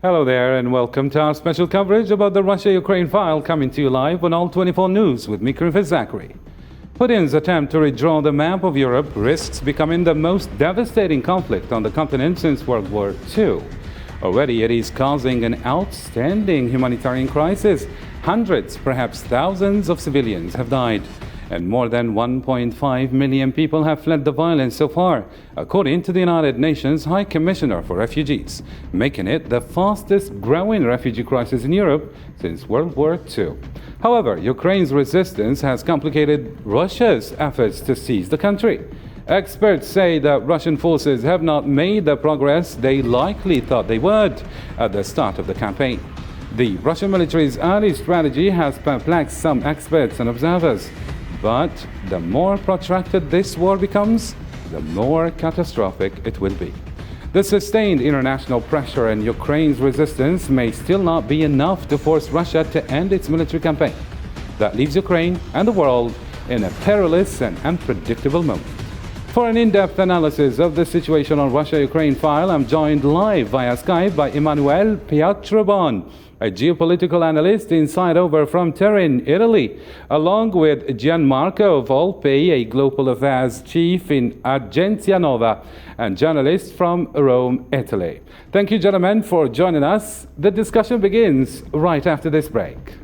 Hello there and welcome to our special coverage about the Russia-Ukraine file, coming to you live on All 24 News with me, Griffith Zachary. Putin's attempt to redraw the map of Europe risks becoming the most devastating conflict on the continent since World War II. Already it is causing an outstanding humanitarian crisis. Hundreds, perhaps thousands of civilians have died, and more than 1.5 million people have fled the violence so far, according to the United Nations High Commissioner for Refugees, making it the fastest growing refugee crisis in Europe since World War II. However, Ukraine's resistance has complicated Russia's efforts to seize the country. Experts say that Russian forces have not made the progress they likely thought they would at the start of the campaign. The Russian military's early strategy has perplexed some experts and observers. But the more protracted this war becomes, the more catastrophic it will be. The sustained international pressure and Ukraine's resistance may still not be enough to force Russia to end its military campaign. That leaves Ukraine and the world in a perilous and unpredictable moment. For an in-depth analysis of the situation on Russia-Ukraine file, I'm joined live via Skype by Emanuele Pietrobon, a geopolitical analyst inside over from Turin, Italy, along with Gianmarco Volpe, a global affairs chief in Agenzia Nova and journalist from Rome, Italy. Thank you, gentlemen, for joining us. The discussion begins right after this break.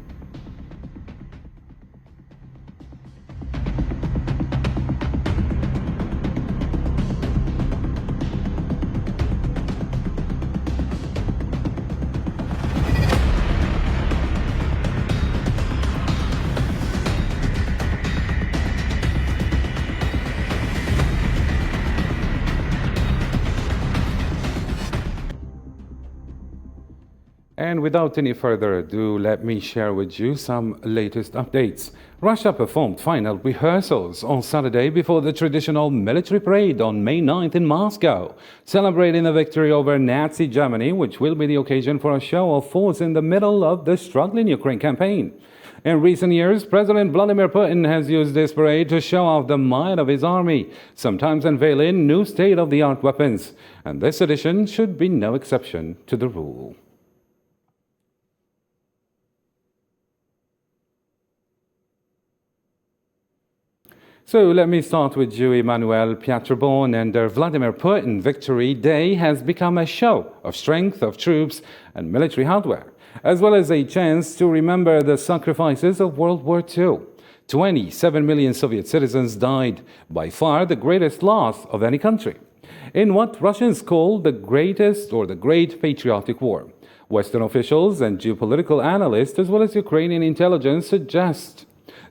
And without any further ado, let me share with you some latest updates. Russia performed final rehearsals on Saturday before the traditional military parade on May 9th in Moscow, celebrating the victory over Nazi Germany, which will be the occasion for a show of force in the middle of the struggling Ukraine campaign. In recent years, President Vladimir Putin has used this parade to show off the might of his army, sometimes unveiling new state-of-the-art weapons. And this edition should be no exception to the rule. So let me start with you, Emanuele Pietrobon. And Vladimir Putin Victory Day has become a show of strength of troops and military hardware, as well as a chance to remember the sacrifices of World War II. 27 million Soviet citizens died, by far the greatest loss of any country, in what Russians call the greatest or the Great Patriotic War. Western officials and geopolitical analysts, as well as Ukrainian intelligence, suggest.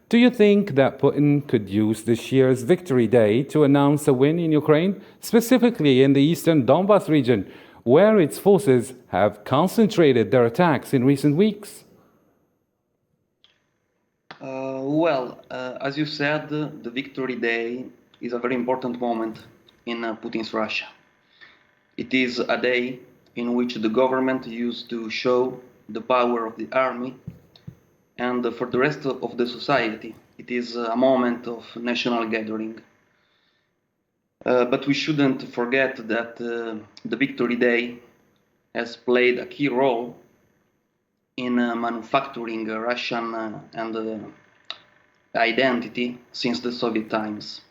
Do you think that Putin could use this year's Victory Day to announce a win in Ukraine, specifically in the eastern Donbas region, where its forces have concentrated their attacks in recent weeks? As you said, the Victory Day is a very important moment in Putin's Russia. It is a day in which the government used to show the power of the army, and for the rest of the society, it is a moment of national gathering. But we shouldn't forget that the Victory Day has played a key role in manufacturing Russian identity since the Soviet times.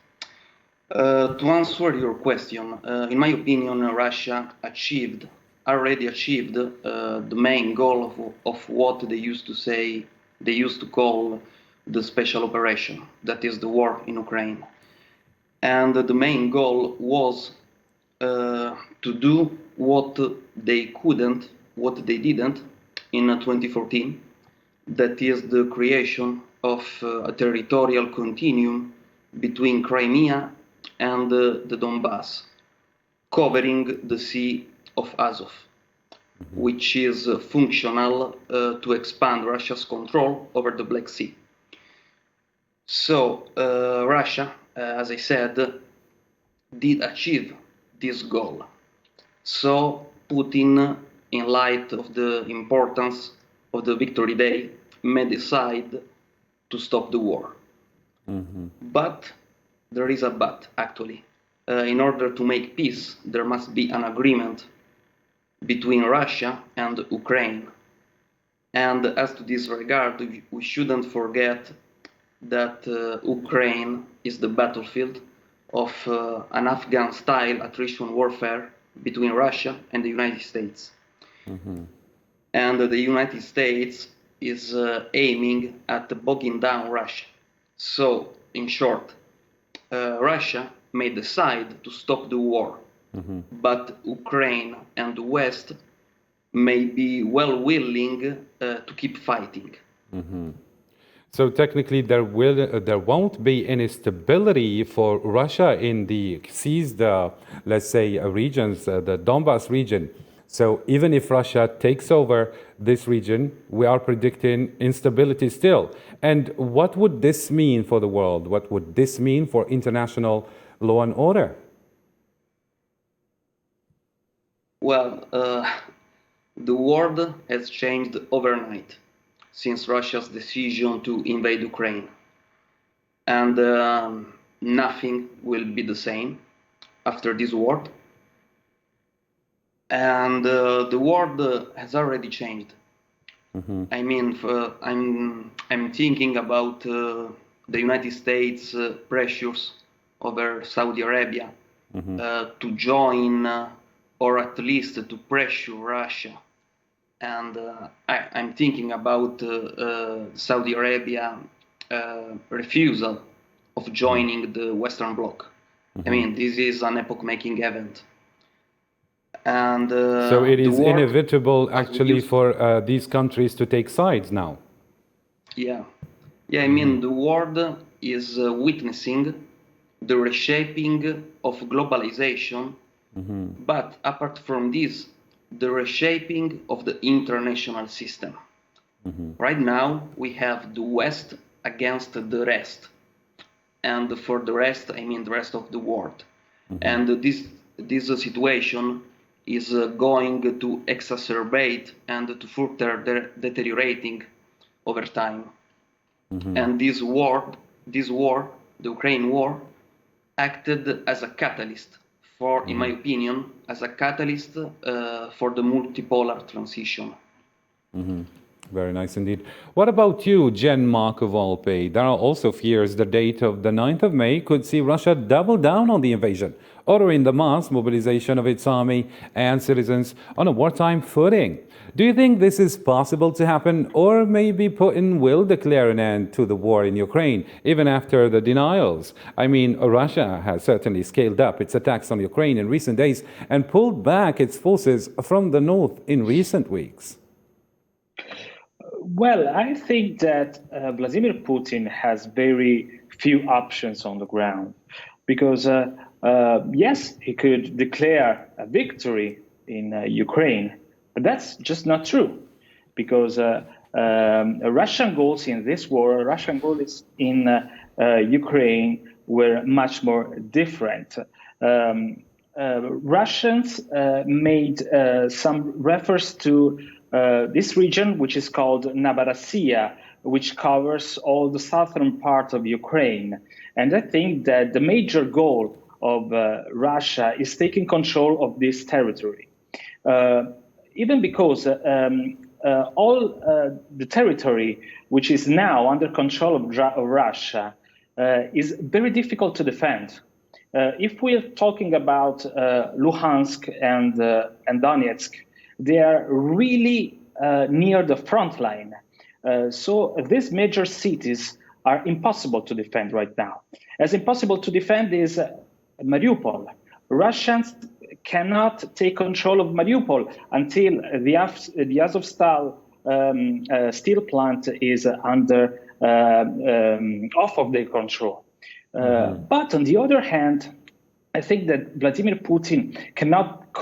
To answer your question, in my opinion, Russia already achieved the main goal of what they used to call the special operation, that is the war in Ukraine. And the main goal was to do what they didn't in 2014, that is the creation of a territorial continuum between Crimea and the Donbas, covering the Sea of Azov, which is functional to expand Russia's control over the Black Sea. So Russia, as I said, did achieve this goal. So Putin, in light of the importance of the Victory Day, may decide to stop the war. But there is a but, actually. In order to make peace, there must be an agreement between Russia and Ukraine. And as to this regard, we shouldn't forget that Ukraine is the battlefield of an Afghan-style attrition warfare between Russia and the United States. Mm-hmm. And the United States is aiming at bogging down Russia. So, in short, Russia may decide to stop the war, mm-hmm. but Ukraine and the West may be well willing to keep fighting. Mm-hmm. So technically, there won't be any stability for Russia in the seized, let's say, regions, the Donbas region. So even if Russia takes over this region, we are predicting instability still. And what would this mean for the world? What would this mean for international law and order? Well, the world has changed overnight since Russia's decision to invade Ukraine. And nothing will be the same after this war. And the world has already changed. Mm-hmm. I mean, I'm thinking about the United States pressures over Saudi Arabia mm-hmm. To join or at least to pressure Russia. And I'm thinking about Saudi Arabia refusal of joining the Western Bloc. Mm-hmm. I mean, this is an epoch-making event. And so it is inevitable, actually, for these countries to take sides now. Yeah. I mean, the world is witnessing the reshaping of globalization, mm-hmm. but apart from this, the reshaping of the international system. Mm-hmm. Right now, we have the West against the rest. And for the rest, I mean the rest of the world. Mm-hmm. And this situation is going to exacerbate and to further deteriorating over time. Mm-hmm. And this war, the Ukraine war, acted as a catalyst for, mm-hmm. in my opinion, as a catalyst for the multipolar transition. Mm-hmm. Very nice indeed. What about you, Jen Mark of Volpe? There are also fears the date of the 9th of May could see Russia double down on the invasion, ordering the mass mobilization of its army and citizens on a wartime footing. Do you think this is possible to happen, or maybe Putin will declare an end to the war in Ukraine, even after the denials? I mean, Russia has certainly scaled up its attacks on Ukraine in recent days and pulled back its forces from the north in recent weeks. Well, I think that Vladimir Putin has very few options on the ground because, yes, he could declare a victory in Ukraine, but that's just not true because Russian goals in this war, Russian goals in Ukraine were much more different. Russians made some reference to this region, which is called Novorossiya, which covers all the southern part of Ukraine. And I think that the major goal of Russia is taking control of this territory. Even because all the territory which is now under control of Russia is very difficult to defend. If we're talking about Luhansk and Donetsk, they are really near the front line. So these major cities are impossible to defend right now. As impossible to defend is Mariupol. Russians cannot take control of Mariupol until the Azovstal steel plant is under off of their control. But on the other hand, I think that Vladimir Putin cannot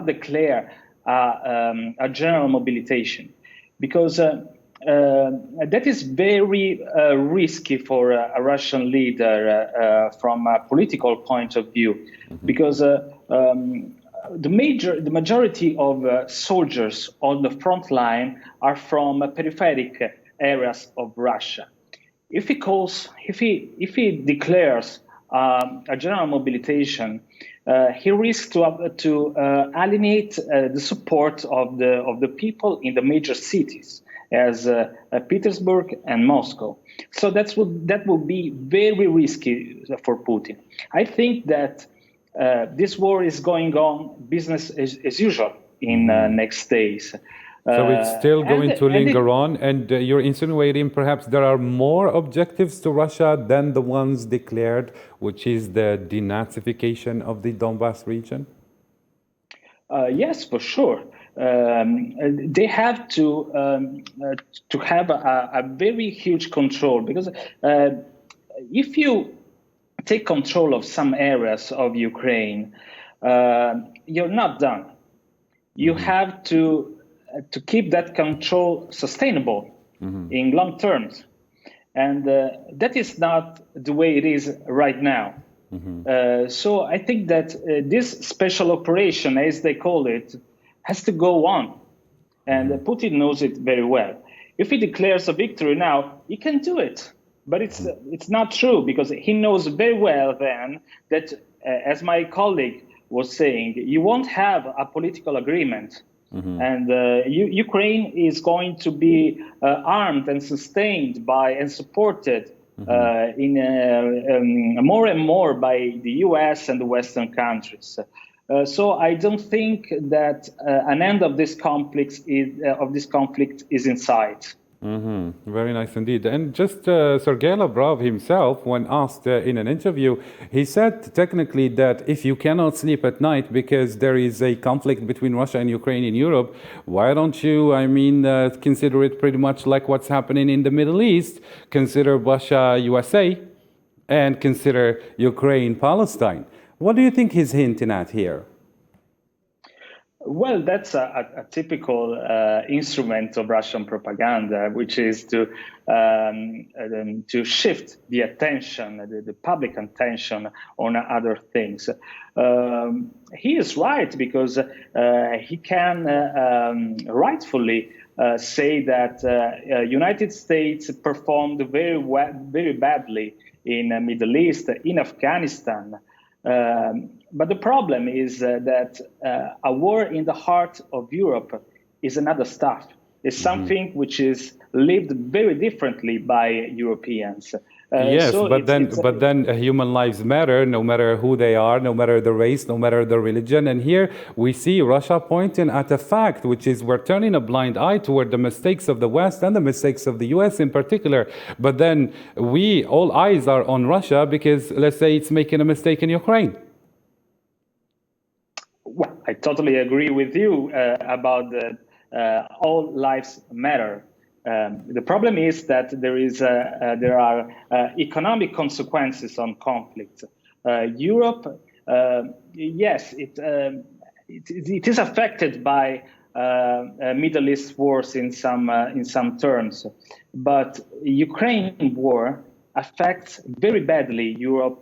declare a general mobilization because that is very risky for a Russian leader from a political point of view, because the majority of soldiers on the front line are from peripheral areas of Russia. If he declares a general mobilization, he risks to alienate the support of the people in the major cities, as Petersburg and Moscow. So that will be very risky for Putin. I think that this war is going on business as usual in next days. So it's still going to linger on, and you're insinuating perhaps there are more objectives to Russia than the ones declared, which is the denazification of the Donbass region? Yes, for sure. They have to have a very huge control, because if you take control of some areas of Ukraine, you're not done. You have to keep that control sustainable in long terms. And that is not the way it is right now. So I think that this special operation, as they call it, has to go on. And Putin knows it very well. If he declares a victory now, he can do it. But it's not true, because he knows very well then that, as my colleague was saying, you won't have a political agreement. And Ukraine is going to be armed and sustained by and supported more and more by the US and the Western countries. So I don't think that an end of this conflict is in sight. Very nice indeed. And just Sergei Lavrov himself, when asked in an interview, he said technically that if you cannot sleep at night because there is a conflict between Russia and Ukraine in Europe, why don't you, consider it pretty much like what's happening in the Middle East? Consider Russia USA and consider Ukraine Palestine. What do you think he's hinting at here? Well, that's a typical instrument of Russian propaganda, which is to shift the attention, the public attention, on other things. He is right, because he can rightfully say that United States performed very badly in the Middle East, in Afghanistan. But the problem is that a war in the heart of Europe is another stuff. It's something which is lived very differently by Europeans. Yes, so but then human lives matter, no matter who they are, no matter the race, no matter the religion. And here we see Russia pointing at a fact, which is we're turning a blind eye toward the mistakes of the West and the mistakes of the US in particular. But then all eyes are on Russia because, let's say, it's making a mistake in Ukraine. Well, I totally agree with you about all lives matter. The problem is that there are economic consequences on conflict. Europe, yes, it is affected by Middle East wars in some terms, but Ukraine war affects very badly Europe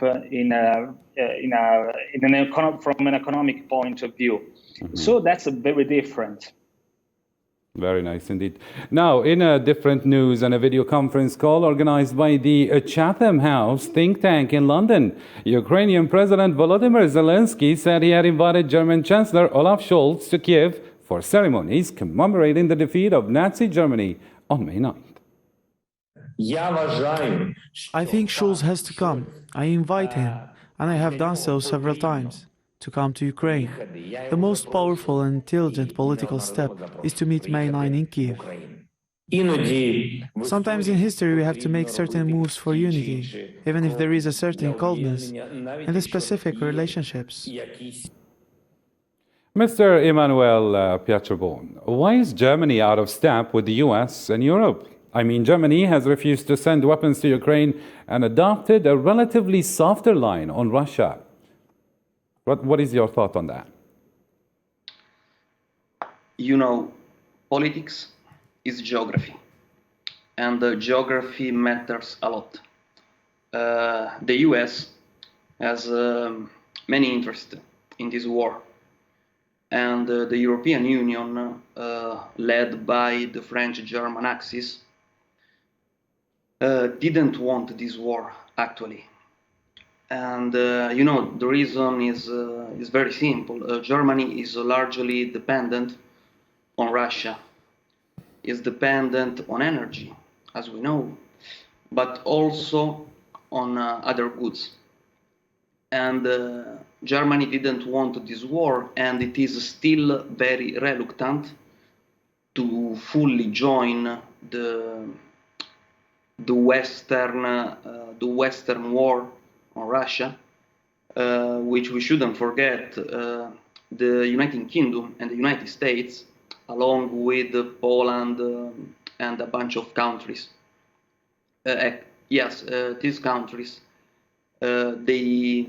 from an economic point of view. So that's very different. Very nice indeed. Now, in a different news and a video conference call organized by the Chatham House think tank in London, Ukrainian President Volodymyr Zelensky said he had invited German Chancellor Olaf Scholz to Kiev for ceremonies commemorating the defeat of Nazi Germany on May 9th. I think Scholz has to come. I invite him, and I have done so several times, to come to Ukraine. The most powerful and intelligent political step is to meet May 9 in Kiev. Sometimes in history we have to make certain moves for unity, even if there is a certain coldness in the specific relationships. Mr. Emmanuel Pietrobon, why is Germany out of step with the US and Europe? I mean, Germany has refused to send weapons to Ukraine and adopted a relatively softer line on Russia. What is your thought on that? You know, politics is geography, and geography matters a lot. The US has many interests in this war, and the European Union, led by the French-German axis, didn't want this war, actually. And the reason is very simple. Germany is largely dependent on Russia, is dependent on energy, as we know, but also on other goods. And Germany didn't want this war, and it is still very reluctant to fully join the Western war on Russia, which we shouldn't forget. The United Kingdom and the United States, along with Poland and a bunch of countries. These countries, they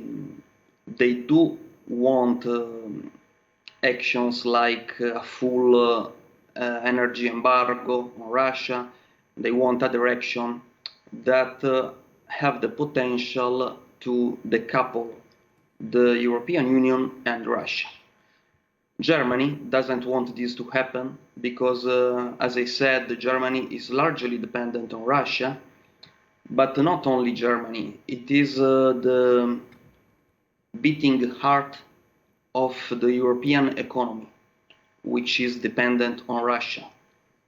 do want actions like a full energy embargo on Russia. They want other action that have the potential to decouple the European Union and Russia. Germany doesn't want this to happen because, as I said, Germany is largely dependent on Russia, but not only Germany. It is the beating heart of the European economy, which is dependent on Russia.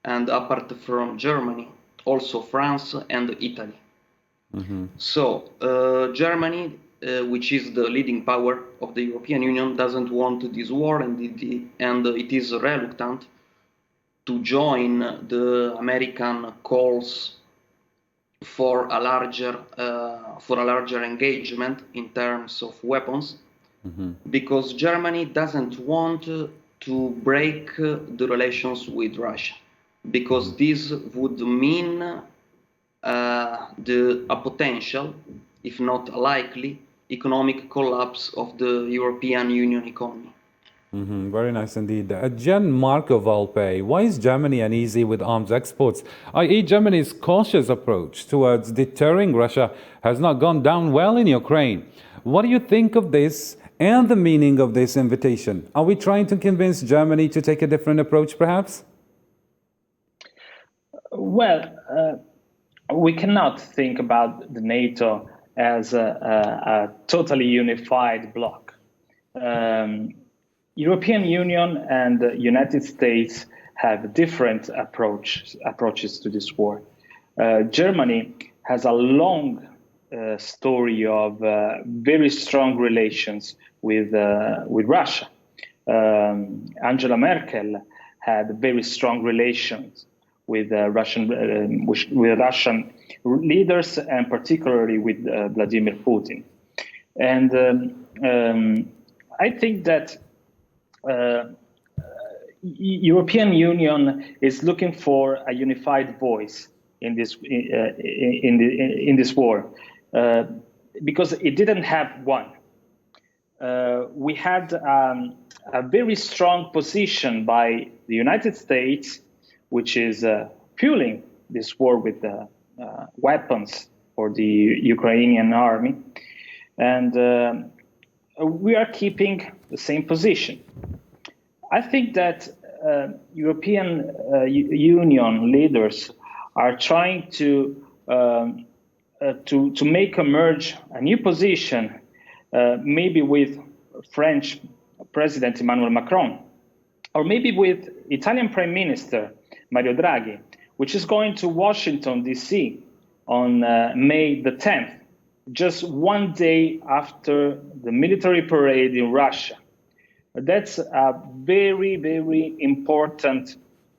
And apart from Germany, also France and Italy. Mm-hmm. So Germany, which is the leading power of the European Union, doesn't want this war, and it is reluctant to join the American calls for a larger engagement in terms of weapons, because Germany doesn't want to break the relations with Russia, because this would mean a potential, if not a likely, economic collapse of the European Union economy. Very nice indeed. Gianmarco Volpe, why is Germany uneasy with arms exports? I.e., Germany's cautious approach towards deterring Russia has not gone down well in Ukraine. What do you think of this and the meaning of this invitation? Are we trying to convince Germany to take a different approach, perhaps? Well, we cannot think about the NATO as a totally unified bloc. European Union and the United States have different approaches to this war. Germany has a long story of very strong relations with Russia. Angela Merkel had very strong relations with Russian leaders, and particularly with Vladimir Putin. And I think that European Union is looking for a unified voice in this war, because it didn't have one. We had a very strong position by the United States, which is fueling this war with weapons for the Ukrainian army, and we are keeping the same position. I think that European Union leaders are trying to make emerge a new position, maybe with French President Emmanuel Macron, or maybe with Italian Prime Minister Mario Draghi, which is going to Washington, D.C. on May the 10th, just one day after the military parade in Russia. That's a very, very important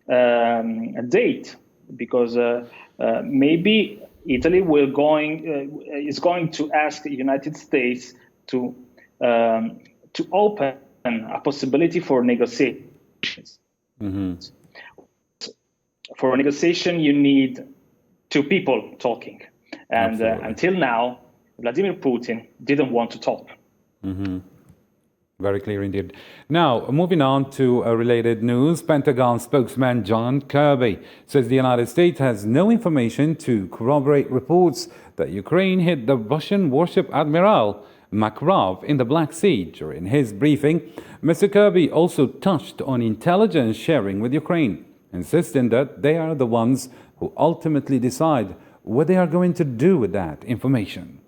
date, because maybe Italy is going to ask the United States to open a possibility for negotiations. For a negotiation, you need two people talking, and until now, Vladimir Putin didn't want to talk. Very clear indeed. Now, moving on to related news, Pentagon spokesman John Kirby says the United States has no information to corroborate reports that Ukraine hit the Russian warship Admiral Makarov in the Black Sea. During his briefing, Mr. Kirby also touched on intelligence sharing with Ukraine, insisting that they are the ones who ultimately decide what they are going to do with that information.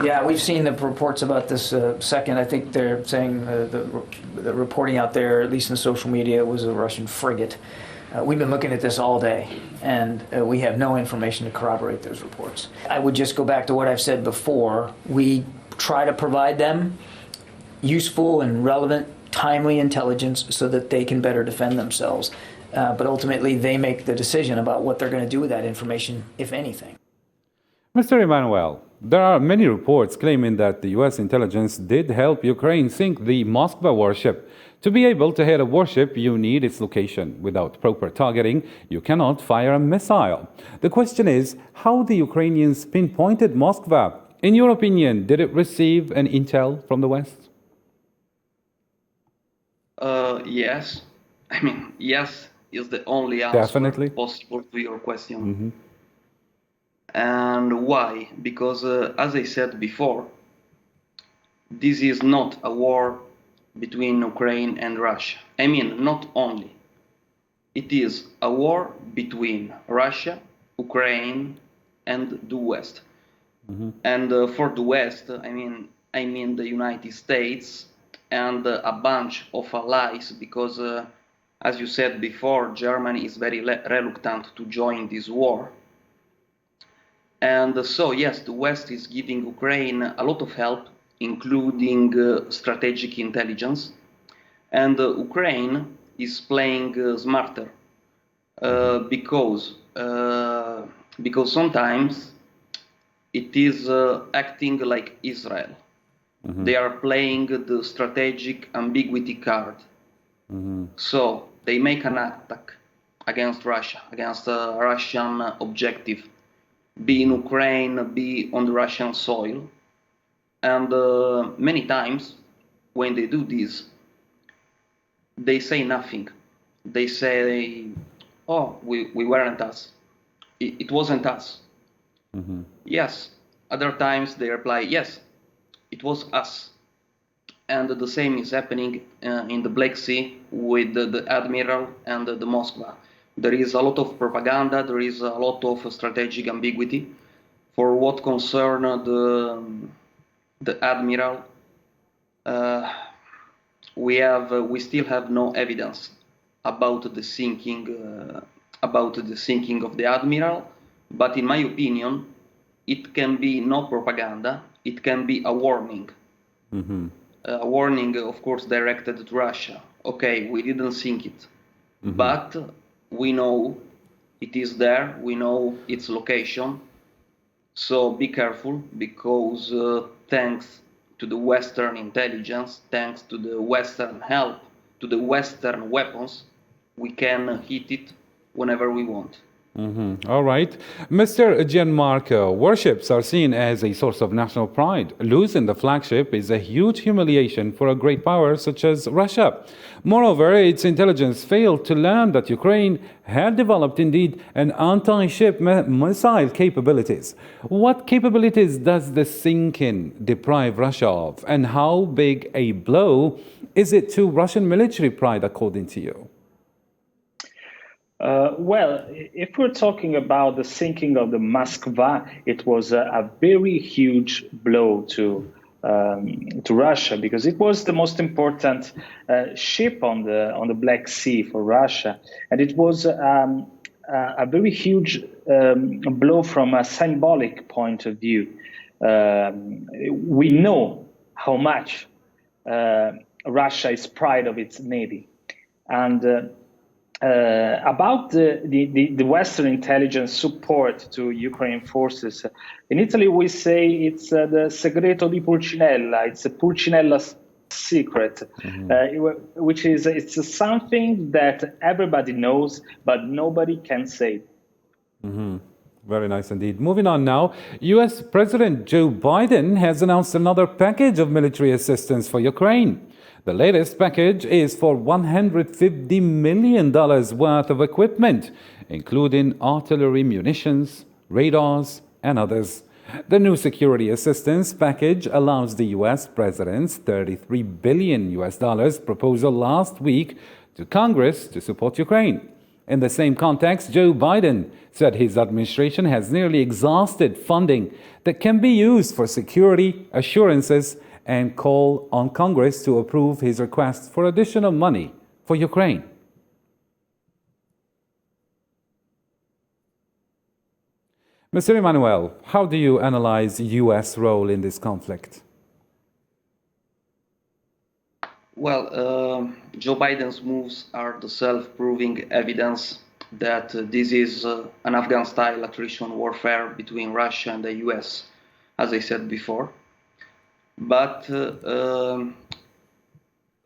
Yeah, we've seen the reports about this second. I think they're saying the reporting out there, at least in social media, was a Russian frigate. We've been looking at this all day, and we have no information to corroborate those reports. I would just go back to what I've said before. We try to provide them useful and relevant, timely intelligence so that they can better defend themselves. But ultimately, they make the decision about what they're going to do with that information, if anything. Mr. Emanuel, there are many reports claiming that the U.S. intelligence did help Ukraine sink the Moskva warship. To be able to hit a warship, you need its location. Without proper targeting, you cannot fire a missile. The question is, how the Ukrainians pinpointed Moskva? In your opinion, did it receive an intel from the West? Yes. I mean, yes is the only answer Definitely possible to your question. Mm-hmm. And why? Because, as I said before, this is not a war between Ukraine and Russia. I mean, not only. It is a war between Russia, Ukraine, and the West. Mm-hmm. And for the West, I mean the United States and a bunch of allies, because, as you said before, Germany is very reluctant to join this war. And so, yes, the West is giving Ukraine a lot of help, including strategic intelligence. And Ukraine is playing smarter because sometimes it is acting like Israel. Mm-hmm. They are playing the strategic ambiguity card. Mm-hmm. So they make an attack against Russia, against a Russian objective, be in Ukraine, be on the Russian soil. And many times when they do this, they say nothing. They say, oh, we weren't us. It wasn't us. Mm-hmm. Yes. Other times they reply, yes, it was us. And the same is happening in the Black Sea with the Admiral and the Moskva. There is a lot of propaganda, there is a lot of strategic ambiguity. For what concern the Admiral, we still have no evidence about the sinking of the Admiral, but in my opinion, it can be no propaganda, it can be a warning. Mm-hmm. A warning, of course, directed to Russia. Okay, we didn't sink it, mm-hmm. but we know it is there, we know its location, so be careful, because thanks to the Western intelligence, thanks to the Western help, to the Western weapons, we can hit it whenever we want. Mm-hmm. All right. Mr. Gianmarco, warships are seen as a source of national pride. Losing the flagship is a huge humiliation for a great power such as Russia. Moreover, its intelligence failed to learn that Ukraine had developed indeed an anti-ship missile capabilities. What capabilities does the sinking deprive Russia of, and how big a blow is it to Russian military pride, according to you? Well, if we're talking about the sinking of the Moskva, it was a very huge blow to Russia, because it was the most important ship on the Black Sea for Russia, and it was a very huge blow from a symbolic point of view. We know how much Russia is proud of its navy, and about the Western intelligence support to Ukraine forces, in Italy we say it's the segreto di Pulcinella, it's a Pulcinella secret, mm-hmm. Which is it's something that everybody knows, but nobody can say. Mm-hmm. Very nice indeed. Moving on now, U.S. President Joe Biden has announced another package of military assistance for Ukraine. The latest package is for $150 million worth of equipment, including artillery munitions, radars, and others. The new security assistance package allows the U.S. President's $33 billion proposal last week to Congress to support Ukraine. In the same context, Joe Biden said his administration has nearly exhausted funding that can be used for security assurances and called on Congress to approve his request for additional money for Ukraine. Mr. Emmanuel, how do you analyze U.S. role in this conflict? Well, Joe Biden's moves are the self-proving evidence that this is an Afghan-style attrition warfare between Russia and the US, as I said before. But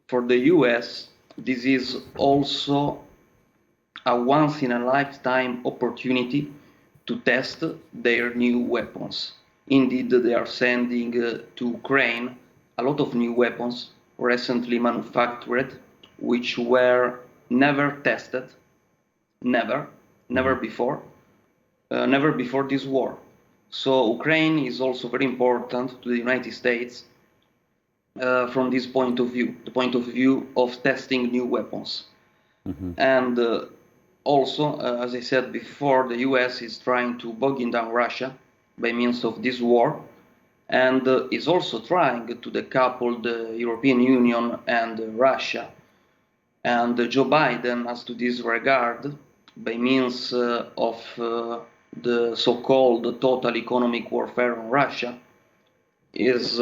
for the US, this is also a once-in-a-lifetime opportunity to test their new weapons. Indeed, they are sending to Ukraine a lot of new weapons recently manufactured, which were never tested, never before this war. So Ukraine is also very important to the United States from this point of view, the point of view of testing new weapons. And also, as I said before, the US is trying to bog down Russia by means of this war, and is also trying to decouple the European Union and Russia. And Joe Biden, as to this regard, by means of the so-called total economic warfare on Russia, is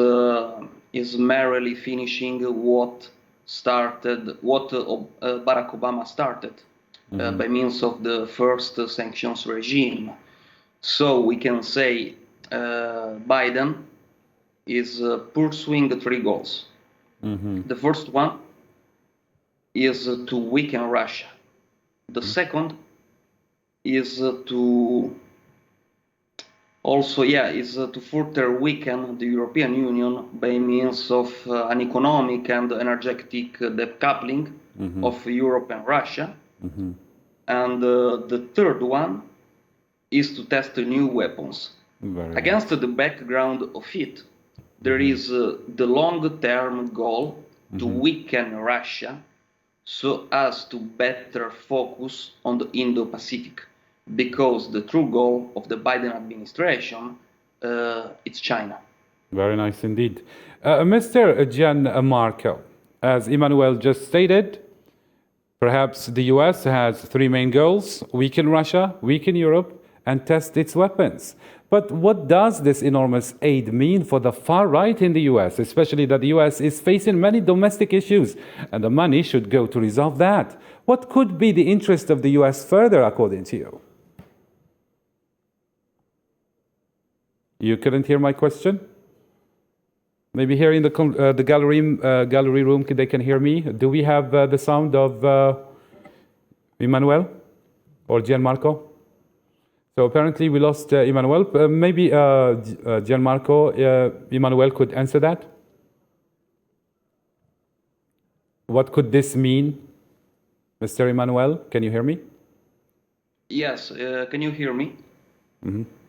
merely finishing what Barack Obama started by means of the first sanctions regime. So we can say Biden is pursuing the three goals. The first one is to weaken Russia. The second is to further weaken the European Union by means of an economic and energetic decoupling of Europe and Russia. And the third one is to test new weapons. Against the background of it, there is the long-term goal to weaken Russia so as to better focus on the Indo-Pacific, because the true goal of the Biden administration is China. Very nice indeed. Mr. Gianmarco, as Emmanuel just stated, perhaps the US has three main goals: weaken Russia, weaken Europe, and test its weapons. But what does this enormous aid mean for the far right in the US, especially that the US is facing many domestic issues, and the money should go to resolve that? What could be the interest of the US further, according to you? You couldn't hear my question? Maybe here in the gallery room, they can hear me. Do we have the sound of Emmanuel or Gianmarco? So apparently we lost Emmanuel. Maybe Gianmarco, Emmanuel could answer that. What could this mean? Mr. Emmanuel, can you hear me? Yes, can you hear me?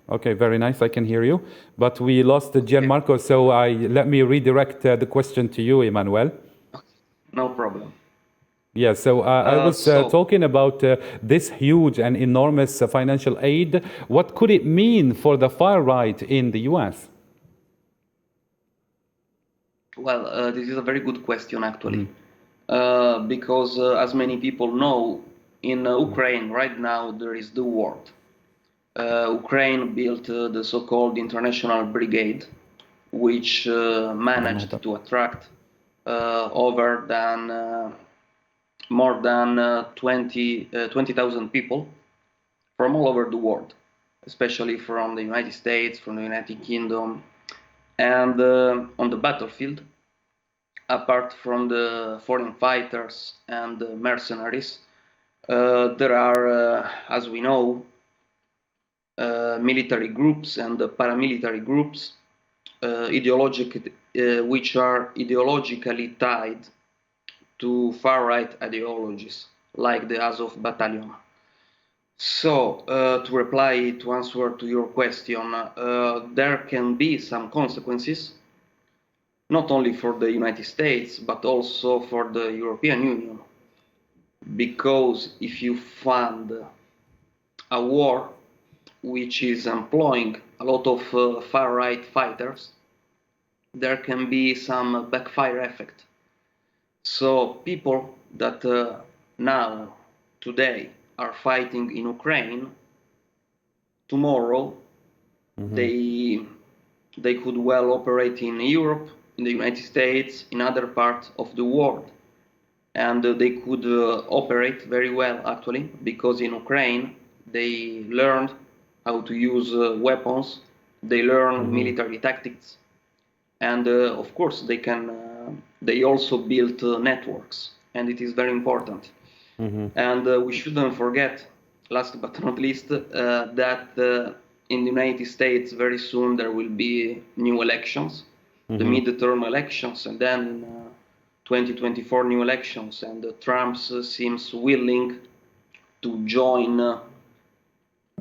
Okay, very nice, I can hear you. But we lost Gianmarco, so let me redirect the question to you, Emmanuel. No problem. Yeah, so I was talking about this huge and enormous financial aid. What could it mean for the far right in the US? Well, this is a very good question, actually, because as many people know, in Ukraine right now there is the war. Ukraine built the so-called international brigade, which managed to attract more than 20,000 people from all over the world, especially from the United States, from the United Kingdom. And on the battlefield, apart from the foreign fighters and the mercenaries, there are, as we know, military groups and paramilitary groups which are ideologically tied to far-right ideologies, like the Azov Battalion. So, to answer to your question, there can be some consequences, not only for the United States, but also for the European Union. because if you fund a war which is employing a lot of far-right fighters, there can be some backfire effect. So people that now, today, are fighting in Ukraine, tomorrow they could well operate in Europe, in the United States, in other parts of the world. And they could operate very well, actually, because in Ukraine they learned how to use weapons, they learn military tactics, and of course they also built networks, and it is very important. And we shouldn't forget, last but not least, that in the United States very soon there will be new elections, the midterm elections, and then 2024 new elections, and Trump seems willing to join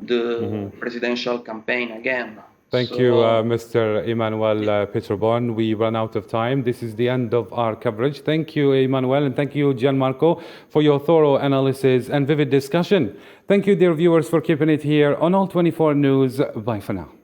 the presidential campaign again. Thank you, Mr. Emmanuel Petrobon. We run out of time. This is the end of our coverage. Thank you, Emmanuel, and thank you, Gianmarco, for your thorough analysis and vivid discussion. Thank you, dear viewers, for keeping it here on All 24 News. Bye for now.